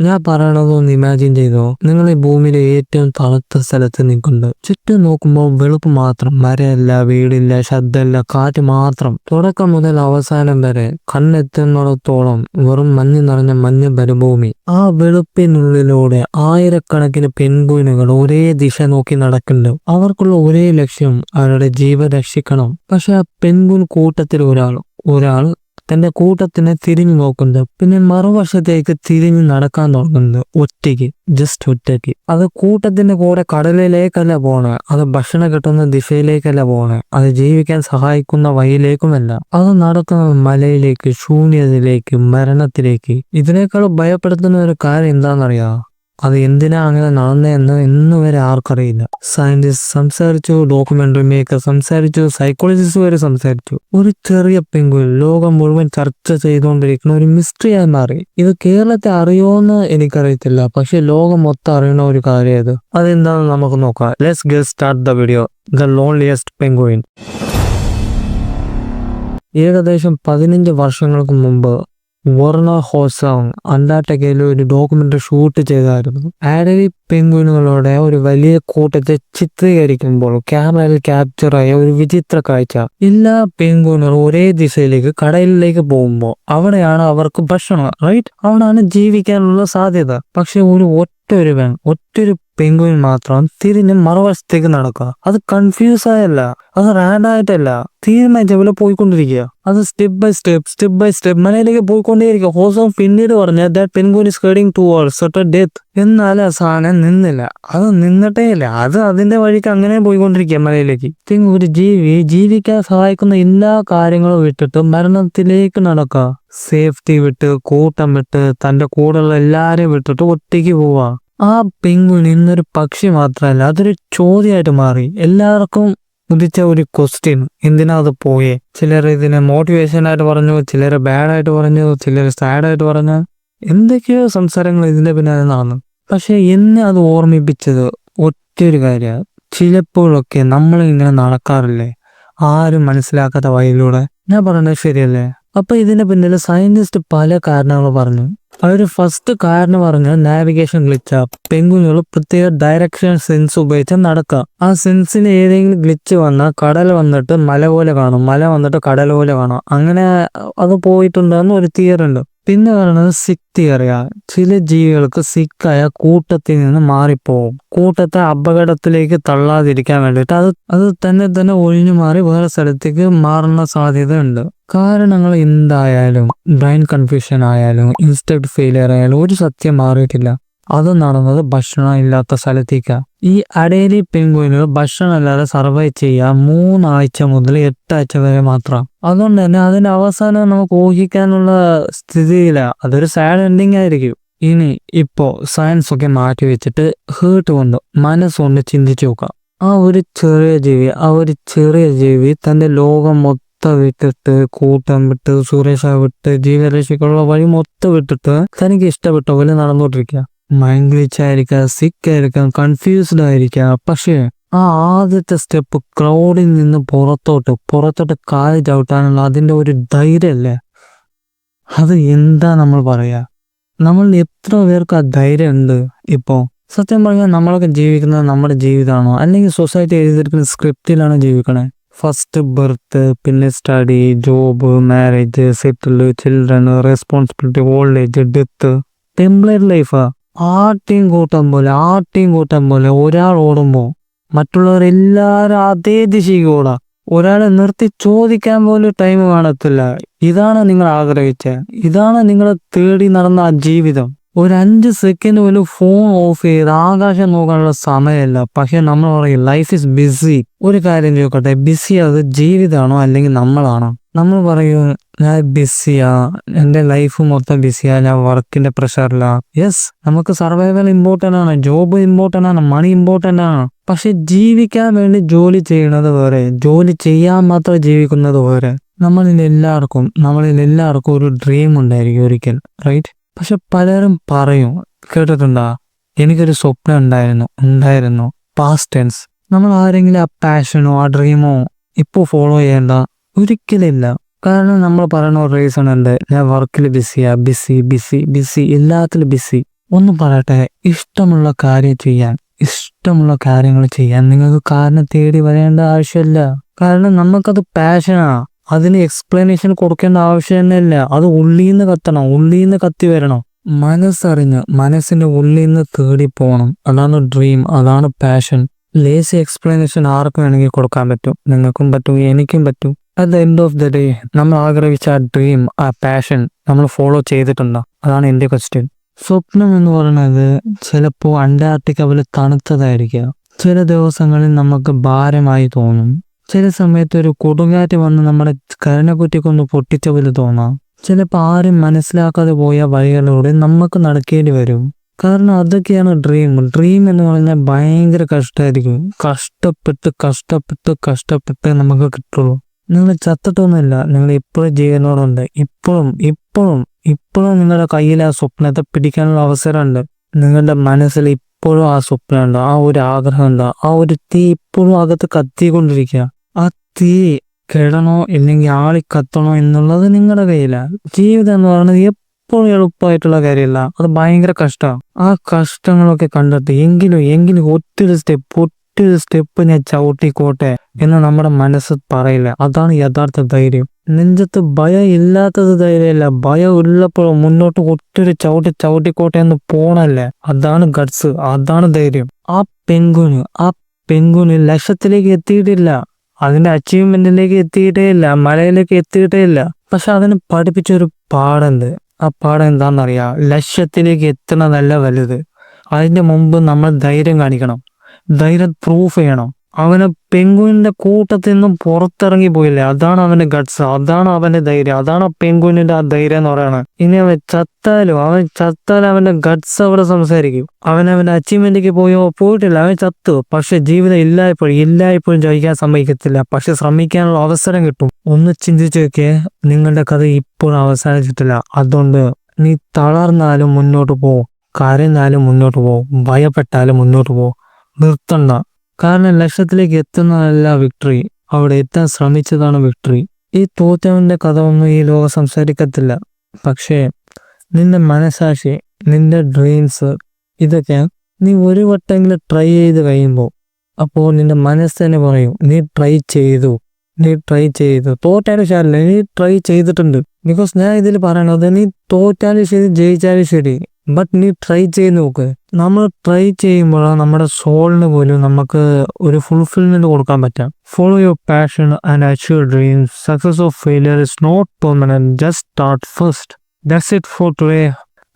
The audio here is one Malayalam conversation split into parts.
ഞാൻ പറയണതൊന്ന് ഇമാജിൻ ചെയ്തോ. നിങ്ങൾ ഈ ഭൂമിയിലെ ഏറ്റവും തണുത്ത സ്ഥലത്ത് നിൽക്കുന്നുണ്ട്. ചുറ്റും നോക്കുമ്പോൾ വെളുപ്പ് മാത്രം, മരമില്ല, വീടില്ല, ശബ്ദമില്ല, കാറ്റ് മാത്രം. തുടക്കം മുതൽ അവസാനം വരെ കണ്ണെത്തുന്നിടത്തോളം വെറും മഞ്ഞ് നിറഞ്ഞ മഞ്ഞ മരുഭൂമി. ആ വെളുപ്പിനുള്ളിലൂടെ ആയിരക്കണക്കിന് പെൺകുയിനുകൾ ഒരേ ദിശ നോക്കി നടക്കുന്നുണ്ട്. അവർക്കുള്ള ഒരേ ലക്ഷ്യം അവരുടെ ജീവൻ രക്ഷിക്കണം. പക്ഷെ ആ പെൺകുൻ കൂട്ടത്തിൽ ഒരാൾ തന്റെ കൂട്ടത്തിനെ തിരിഞ്ഞു നോക്കുന്നത്. പിന്നെ മറുവശത്തേക്ക് തിരിഞ്ഞു നടക്കാൻ തുടങ്ങുന്നത് ഒറ്റയ്ക്ക്, ജസ്റ്റ് ഒറ്റയ്ക്ക്. അത് കൂട്ടത്തിന്റെ കൂടെ കടലിലേക്കല്ല പോണേ, അത് ഭക്ഷണം കിട്ടുന്ന ദിശയിലേക്കല്ല പോണേ, അത് ജീവിക്കാൻ സഹായിക്കുന്ന വഴിയിലേക്കുമല്ല. അത് നടക്കുന്നത് മലയിലേക്ക്, ശൂന്യതയിലേക്ക്, മരണത്തിലേക്ക്. ഇതിനേക്കാൾ ഭയപ്പെടുത്തുന്ന ഒരു കാര്യം എന്താണെന്നറിയാം? അത് എന്തിനാ അങ്ങനെ നടന്നതെന്ന് ഇന്ന് വരെ ആർക്കറിയില്ല. സയന്റിസ്റ്റ് സംസാരിച്ചു, ഡോക്യുമെന്ററി മേക്കർ സംസാരിച്ചു, സൈക്കോളജിസ്റ്റ് വരെ സംസാരിച്ചു. ഒരു ചെറിയ പെൺകുയിൽ ലോകം മുഴുവൻ ചർച്ച ചെയ്തുകൊണ്ടിരിക്കുന്ന ഒരു മിസ്റ്ററിയായി മാറി. ഇത് കേരളത്തെ അറിയോന്ന് എനിക്കറിയത്തില്ല, പക്ഷെ ലോകം മൊത്തം അറിയുന്ന ഒരു കാര്യം ഇത്. അതെന്താണെന്ന് നമുക്ക് നോക്കാം. Let's get start the video. The loneliest penguin. ഏകദേശം 15 വർഷങ്ങൾക്ക് മുമ്പ് വെർണർ ഹോസോങ് അന്റാർട്ടിക്കയിൽ ഒരു ഡോക്യുമെന്ററി ഷൂട്ട് ചെയ്തായിരുന്നു. ആഡലി പെൻഗ്വിനുകളുടെ ഒരു വലിയ കൂട്ടത്തെ ചിത്രീകരിക്കുമ്പോൾ ക്യാമറയിൽ ക്യാപ്ചറായ ഒരു വിചിത്ര കാഴ്ച. എല്ലാ പെൻഗ്വിനുകളും ഒരേ ദിശയിലേക്ക് കടലിലേക്ക് പോകുമ്പോൾ അവിടെയാണ് അവർക്ക് ഭക്ഷണം, റൈറ്റ്? അവിടെയാണ് ജീവിക്കാനുള്ള സാധ്യത. പക്ഷെ ഒറ്റൊരു പെൻഗ്വിൻ മാത്രം തിരിഞ്ഞ് മറുവശത്തേക്ക് നടക്കുക. അത് കൺഫ്യൂസ് ആയല്ല, അത് റാൻഡായിട്ടല്ല, തീരുമാനിച്ച പോലെ പോയിക്കൊണ്ടിരിക്കുക. അത് സ്റ്റെപ്പ് ബൈ സ്റ്റെപ്പ് മലയിലേക്ക് പോയിക്കൊണ്ടേയിരിക്കുക. ഹോസോങ് പിന്നീട് പറഞ്ഞ that penguin is heading towards certain death. എന്നാൽ ആ സാധനം നിന്നില്ല, അത് നിന്നിട്ടേ ഇല്ല. അത് അതിന്റെ വഴിക്ക് അങ്ങനെ പോയിക്കൊണ്ടിരിക്കുക മലയിലേക്ക്. ഒരു ജീവിക്കാൻ സഹായിക്കുന്ന എല്ലാ കാര്യങ്ങളും വിട്ടിട്ട് മരണത്തിലേക്ക് നടക്കുക. സേഫ്റ്റി വിട്ട്, കൂട്ടം വിട്ട്, തന്റെ കൂടെയുള്ള എല്ലാരെയും വിട്ടിട്ട് ഒറ്റയ്ക്ക് പോവാ. ആ പെൻഗ്വിൻ ഇന്നൊരു പക്ഷി മാത്രമല്ല, അതൊരു ചോദ്യമായിട്ട് മാറി. എല്ലാവർക്കും ഉദിച്ച ഒരു ക്വസ്റ്റ്യൻ, എന്തിനാ അത് പോയേ? ചിലർ ഇതിനെ മോട്ടിവേഷൻ ആയിട്ട് പറഞ്ഞു, ചിലർ ബാഡായിട്ട് പറഞ്ഞു, ചിലർ സാഡായിട്ട് പറഞ്ഞു. എന്തൊക്കെയോ സംസാരങ്ങൾ ഇതിന്റെ പിന്നാലെ നടന്നു. പക്ഷെ എന്നെ അത് ഓർമ്മിപ്പിച്ചത് ഒറ്റൊരു കാര്യമാണ്. ചിലപ്പോഴൊക്കെ നമ്മൾ ഇങ്ങനെ നടക്കാറില്ലേ, ആരും മനസ്സിലാക്കാത്ത വഴിയിലൂടെ? ഞാൻ പറഞ്ഞത് ശരിയല്ലേ? അപ്പൊ ഇതിന്റെ പിന്നിൽ സയന്റിസ്റ്റ് പല കാരണങ്ങൾ പറഞ്ഞു. അവര് ഫസ്റ്റ് കാരണം പറഞ്ഞ നാവിഗേഷൻ ഗ്ലിച്ച. പെൻഗ്വിനുകൾ പ്രത്യേക ഡയറക്ഷൻ സെൻസ് ഉപയോഗിച്ച് നടക്കുക. ആ സെൻസിന് ഏതെങ്കിലും ഗ്ലിച്ച് വന്നാൽ കടൽ വന്നിട്ട് മല പോലെ കാണും, മല വന്നിട്ട് കടൽ പോലെ കാണും. അങ്ങനെ അത് പോയിട്ടുണ്ടെന്ന് ഒരു തിയറി ഉണ്ട്. പിന്നെ പറയുന്നത് സിക്ക് തിയറിയാ. ചില ജീവികൾക്ക് സിക്കായ കൂട്ടത്തിൽ നിന്ന് മാറിപ്പോവും. കൂട്ടത്തെ അപകടത്തിലേക്ക് തള്ളാതിരിക്കാൻ വേണ്ടിയിട്ട് അത് തന്നെ ഒഴിഞ്ഞു മാറി വേറെ സ്ഥലത്തേക്ക് മാറുന്ന സാധ്യത ഉണ്ട്. കാരണങ്ങൾ എന്തായാലും, ബ്രെയിൻ കൺഫ്യൂഷൻ ആയാലും, ഇൻസ്റ്റന്റ് ഫെയിലിയർ ആയാലും, ഒരു സത്യം മാറിയിട്ടില്ല. അത് നടന്നത് ഭക്ഷണം ഇല്ലാത്ത സ്ഥലത്തേക്കാണ്. ഈ അഡേലി പെൻഗ്വിനുകൾ ഭക്ഷണം ഇല്ലാതെ സർവൈവ് ചെയ്യുക 3 ആഴ്ച മുതൽ 8 ആഴ്ച വരെ മാത്രം. അതുകൊണ്ട് തന്നെ അതിന്റെ അവസാനം നമുക്ക് ഊഹിക്കാനുള്ള സ്ഥിതിയില്ല. അതൊരു സാഡ് എൻഡിങ് ആയിരിക്കും. ഇനി ഇപ്പോ സയൻസ് ഒക്കെ മാറ്റി വെച്ചിട്ട് ഹേർട്ട് കൊണ്ട്, മനസ്സുകൊണ്ട് ചിന്തിച്ചു നോക്കാം. ആ ഒരു ചെറിയ ജീവി തന്റെ ലോകം മൊത്തം വിട്ടിട്ട്, കൂട്ടം വിട്ട്, സുരക്ഷ വിട്ട്, ജീവരക്ഷയ്ക്കുള്ള വഴി മൊത്തം വിട്ടിട്ട് തനിക്ക് ഇഷ്ടപ്പെട്ട പോലെ നടന്നുകൊണ്ടിരിക്കുക. മൈൻഡ് ഗ്ലിച്ച് ആയിരിക്കാം, സിക്ക് ആയിരിക്കാം, കൺഫ്യൂസ്ഡ് ആയിരിക്കാം. പക്ഷേ ആ ആദ്യത്തെ സ്റ്റെപ്പ് ക്രൗഡിൽ നിന്ന് പുറത്തോട്ട് കാല് ചവിട്ടാനുള്ള അതിന്റെ ഒരു ധൈര്യമല്ലേ, അത് എന്താ നമ്മൾ പറയാ? നമ്മൾ എത്ര പേർക്ക് ആ ധൈര്യം ഉണ്ട്? ഇപ്പോ സത്യം പറഞ്ഞാൽ നമ്മളൊക്കെ ജീവിക്കുന്നത് നമ്മുടെ ജീവിതമാണോ, അല്ലെങ്കിൽ സൊസൈറ്റി എഴുതിയിരിക്കുന്ന സ്ക്രിപ്റ്റിലാണ് ജീവിക്കണേ? ഫസ്റ്റ് ബർത്ത്, പിന്നെ study, job, marriage, settle, children, responsibility, old age, death. Template ലൈഫാ. ആട്ടിയും കൂട്ടം പോലെ ഒരാൾ ഓടുമ്പോ മറ്റുള്ളവരെല്ലാരും അതേ ദിശയ്ക്ക് ഓടാ. ഒരാളെ നിർത്തി ചോദിക്കാൻ പോലും ടൈം കാണത്തില്ല. ഇതാണ് നിങ്ങൾ ആഗ്രഹിച്ചത്? ഇതാണ് നിങ്ങൾ തേടി നടന്ന ആ ജീവിതം? ഒരു 5 സെക്കൻഡ് പോലും ഫോൺ ഓഫ് ചെയ്ത് ആകാശം നോക്കാനുള്ള സമയമല്ല. പക്ഷെ നമ്മൾ പറയും ലൈഫ് ഇസ് ബിസി. ഒരു കാര്യം ചോദിക്കട്ടെ, ബിസി അത് ജീവിതമാണോ അല്ലെങ്കിൽ നമ്മളാണോ? നമ്മൾ പറയും ഞാൻ ബിസിയാ, എൻ്റെ ലൈഫ് മൊത്തം ബിസിയാ, ഞാൻ വർക്കിന്റെ പ്രഷറിലാ. യെസ്, നമുക്ക് സർവൈവൽ ഇമ്പോർട്ടൻ്റ് ആണ്, ജോബ് ഇമ്പോർട്ടൻ്റ് ആണ്, മണി ഇമ്പോർട്ടൻ്റ് ആണ്. പക്ഷെ ജീവിക്കാൻ വേണ്ടി ജോലി ചെയ്യണത് വേറെ, ജോലി ചെയ്യാൻ മാത്രം ജീവിക്കുന്നത് വേറെ. നമ്മളിൽ എല്ലാവർക്കും ഒരു ഡ്രീം ഉണ്ടായിരിക്കും ഒരിക്കൽ, റൈറ്റ്? പക്ഷെ പലരും പറയും, കേട്ടിട്ടുണ്ടാ, എനിക്കൊരു സ്വപ്നം ഉണ്ടായിരുന്നു. Past tense. നമ്മൾ ആരെങ്കിലും ആ പാഷനോ ആ ഡ്രീമോ ഇപ്പോൾ ഫോളോ ചെയ്യേണ്ട? ഒരിക്കലില്ല. കാരണം നമ്മൾ പറയുന്ന ഒരു റീസൺ ഉണ്ട്, ഞാൻ വർക്കിൽ ബിസിയാ, ബിസി, എല്ലാത്തിലും ബിസി. ഒന്ന് പറയട്ടെ, ഇഷ്ടമുള്ള കാര്യങ്ങൾ ചെയ്യാൻ നിങ്ങൾക്ക് കാരണം തേടി വരേണ്ട ആവശ്യമില്ല. കാരണം നമുക്കത് പാഷനാ. അതിന് എക്സ്പ്ലനേഷൻ കൊടുക്കേണ്ട ആവശ്യം തന്നെയില്ല. അത് ഉള്ളീന്ന് കത്തണം, ഉള്ളീന്ന് കത്തി വരണം. മനസ്സറിഞ്ഞ് മനസ്സിന്റെ ഉള്ളീന്ന് തേടി പോകണം. അതാണ് ഡ്രീം, അതാണ് പാഷൻ. ലേസി എക്സ്പ്ലനേഷൻ ആർക്കും വേണമെങ്കിൽ കൊടുക്കാൻ പറ്റും. നിങ്ങൾക്കും പറ്റും, എനിക്കും പറ്റും. At the end of the day നമ്മൾ ആഗ്രഹിച്ച ആ ഡ്രീം, ആ പാഷൻ നമ്മൾ ഫോളോ ചെയ്തിട്ടുണ്ടോ? അതാണ് എൻ്റെ ക്വസ്റ്റ്യൻ. സ്വപ്നം എന്ന് പറയുന്നത് ചിലപ്പോൾ അന്റാർട്ടിക്ക പോലെ തണുത്തതായിരിക്കുക. ചില ദിവസങ്ങളിൽ നമുക്ക് ഭാരമായി തോന്നും. ചില സമയത്ത് ഒരു കൊടുങ്കാറ്റ് വന്ന് നമ്മുടെ കരനെക്കുറ്റിക്കൊന്ന് പൊട്ടിച്ച പോലെ തോന്നാം. ചിലപ്പോൾ ആരും മനസ്സിലാക്കാതെ പോയ വഴികളിലൂടെ നമുക്ക് നടക്കേണ്ടി വരും. കാരണം അതൊക്കെയാണ് ഡ്രീം. ഡ്രീം എന്ന് പറഞ്ഞാൽ ഭയങ്കര കഷ്ടമായിരിക്കും. കഷ്ടപ്പെട്ട് നമുക്ക് കിട്ടുള്ളൂ. നിങ്ങൾ ചത്തിട്ടൊന്നുമില്ല, നിങ്ങൾ ഇപ്പോഴും ജീവനോടുണ്ട്. ഇപ്പോഴും നിങ്ങളുടെ കയ്യിൽ ആ സ്വപ്നത്തെ പിടിക്കാനുള്ള അവസരമുണ്ട്. നിങ്ങളുടെ മനസ്സിൽ ഇപ്പോഴും ആ സ്വപ്നമുണ്ട്, ആ ഒരു ആഗ്രഹമുണ്ട്, ആ ഒരു തീ ഇപ്പോഴും അകത്ത് കത്തിക്കൊണ്ടിരിക്കുക. ആ തീ കെടണോ ഇല്ലെങ്കിൽ ആളി കത്തണോ എന്നുള്ളത് നിങ്ങളുടെ കയ്യിലാണ്. ജീവിതം എന്ന് പറയുന്നത് എപ്പോഴും എളുപ്പമായിട്ടുള്ള കാര്യമല്ല, അത് ഭയങ്കര കഷ്ടമാണ്. ആ കഷ്ടങ്ങളൊക്കെ കണ്ടിട്ട് എങ്കിലും ഒറ്റൊരു സ്റ്റെപ്പ് ഞാൻ ചവിട്ടിക്കോട്ടെ എന്ന് നമ്മുടെ മനസ്സ് പറയില്ല. അതാണ് യഥാർത്ഥ ധൈര്യം. നെഞ്ചത്ത് ഭയം ഇല്ലാത്തത് ധൈര്യമല്ല, ഭയം ഉള്ളപ്പോഴും മുന്നോട്ട് ഒറ്റൊരു ചവിട്ടിക്കോട്ടെ എന്ന് പോണല്ലേ, അതാണ് ഗട്സ്, അതാണ് ധൈര്യം. ആ പെങ്കുന് ലക്ഷ്യത്തിലേക്ക് എത്തിയിട്ടില്ല, അതിന്റെ അച്ചീവ്മെന്റിലേക്ക് എത്തിയിട്ടേ ഇല്ല, മലയിലേക്ക് എത്തിയിട്ടേ ഇല്ല. പക്ഷെ അതിന് പഠിപ്പിച്ചൊരു പാഠമുണ്ട്. ആ പാഠം എന്താണെന്നറിയാം? ലക്ഷ്യത്തിലേക്ക് എത്തുന്നതല്ല വലുത്, അതിന്റെ മുമ്പ് നമ്മൾ ധൈര്യം കാണിക്കണം, ധൈര്യം പ്രൂഫ് ചെയ്യണം. അവന് പെങ്കുവിന്റെ കൂട്ടത്തിൽ നിന്നും പുറത്തിറങ്ങി പോയില്ലേ, അതാണ് അവന്റെ ഗട്സ്, അതാണ് അവന്റെ ധൈര്യം, അതാണ് പെങ്കുവിന്റെ ആ ധൈര്യം എന്ന് പറയുന്നത്. ഇനി അവൻ ചത്താലും അവന്റെ ഗട്സ് അവിടെ സംസാരിക്കും. അവന്റെ അച്ചീവ്മെന്റിലേക്ക് പോയിട്ടില്ല, അവൻ ചത്തു. പക്ഷെ ജീവിതം ഇല്ലായ്പ്പോഴും ജയിക്കാൻ സമ്മതിക്കത്തില്ല. പക്ഷെ ശ്രമിക്കാനുള്ള അവസരം കിട്ടും. ഒന്ന് ചിന്തിച്ചു നോക്കിയേ, നിങ്ങളുടെ കഥ ഇപ്പോഴും അവസാനിച്ചിട്ടില്ല. അതുകൊണ്ട് നീ തളർന്നാലും മുന്നോട്ട് പോ, കരഞ്ഞാലും മുന്നോട്ട് പോ, ഭയപ്പെട്ടാലും മുന്നോട്ട് പോ, നിർത്തണ്ട. കാരണം ലക്ഷ്യത്തിലേക്ക് എത്തുന്നതല്ല വിക്ടറി, അവിടെ എത്താൻ ശ്രമിച്ചതാണ് വിക്ടറി. ഈ തോറ്റവന്റെ കഥ ഒന്നും ഈ ലോകം സംസാരിക്കത്തില്ല. പക്ഷേ നിന്റെ മനസാക്ഷി, നിന്റെ ഡ്രീംസ്, ഇതൊക്കെ നീ ഒരു വട്ടെങ്കിലും ട്രൈ ചെയ്ത് കഴിയുമ്പോൾ അപ്പോൾ നിന്റെ മനസ്സ് തന്നെ പറയും, നീ ട്രൈ ചെയ്തു. തോറ്റാലും ശരിയല്ല, നീ ട്രൈ ചെയ്തിട്ടുണ്ട്. ബിക്കോസ് ഞാൻ ഇതിൽ പറയണത്, നീ തോറ്റാലും ശരി ജയിച്ചാലും ശരി, ബട്ട് നീ ട്രൈ ചെയ്ത് നോക്ക്. നമ്മൾ ട്രൈ ചെയ്യുമ്പോഴാണ് നമ്മുടെ സോളിന് പോലും നമുക്ക് ഒരു ഫുൾഫിൽമെന്റ് കൊടുക്കാൻ പറ്റാം. Follow your passion and achieve dreams. Success of failure is not permanent, just start first. That's it for today.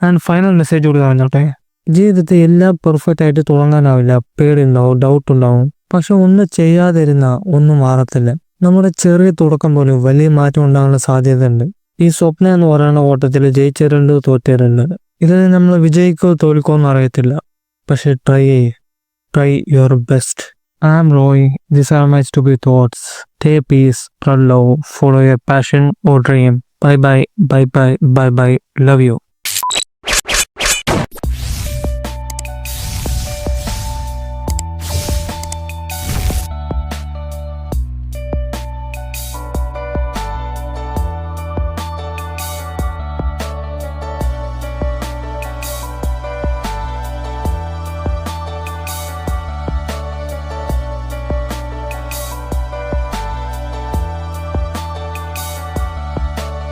And final message കൂടി പറഞ്ഞോട്ടെ. ജീവിതത്തിൽ എല്ലാം പെർഫെക്റ്റ് ആയിട്ട് തുടങ്ങാനാവില്ല. പേടിയുണ്ടാവും, ഡൗട്ട് ഉണ്ടാവും. പക്ഷെ ഒന്ന് ചെയ്യാതിരുന്ന ഒന്നും മാറത്തില്ല. നമ്മുടെ ചെറിയ തുടക്കം പോലും വലിയ മാറ്റം ഉണ്ടാകാനുള്ള സാധ്യതയുണ്ട്. ഈ സ്വപ്നം എന്ന് പറയുന്ന ഓട്ടത്തിൽ ജയിച്ചവരുണ്ട്, തോറ്റവരുണ്ട്. ഇതിൽ നമ്മൾ വിജയിക്കോ തോൽക്കോ എന്ന് അറിയത്തില്ല. പക്ഷെ try your best. I am Roy. These are my stupid thoughts. Stay peace, spread love, follow your passion or dream. Bye bye. Love you.